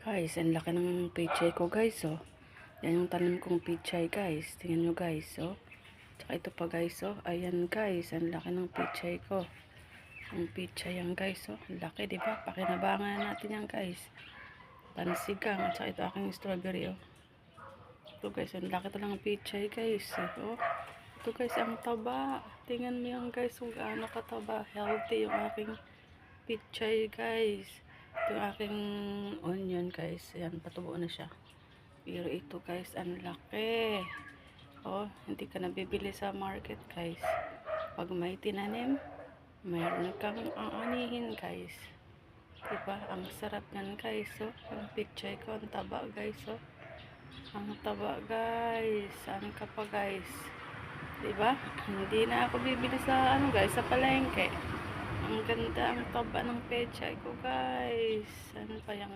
Guys, ang laki ng pechay ko guys, oh. Yan yung tanim kong pechay guys. Tingnan nyo guys, oh. Tsaka ito pa guys, oh. Ayan guys, ang laki ng pechay ko. Ang pechay yan guys, oh. Ang laki, diba? Pakinabangan natin yan guys. Pansigang, at saka ito aking strawberry, oh. Ito guys, ang laki talagang pechay guys, oh. Ito guys, ang taba. Tingnan mo yan guys, kung gaano kataba. Healthy yung aking pechay guys. Ito yung aking onion guys. Ayan, patubo na siya. Pero ito guys, ang laki. Oh, hindi ka nabibili sa market guys. Pag may tinanim, mayroon kang aanihin guys. Diba? Ang sarap yan guys. Oh, ang pechay ko, ang taba guys. Oh, ang taba guys. Saan ka pa guys? Diba? Hindi na ako bibili sa ano guys, sa palengke. Ang ganda, ang taba ng pechay ko guys. Ano pa yung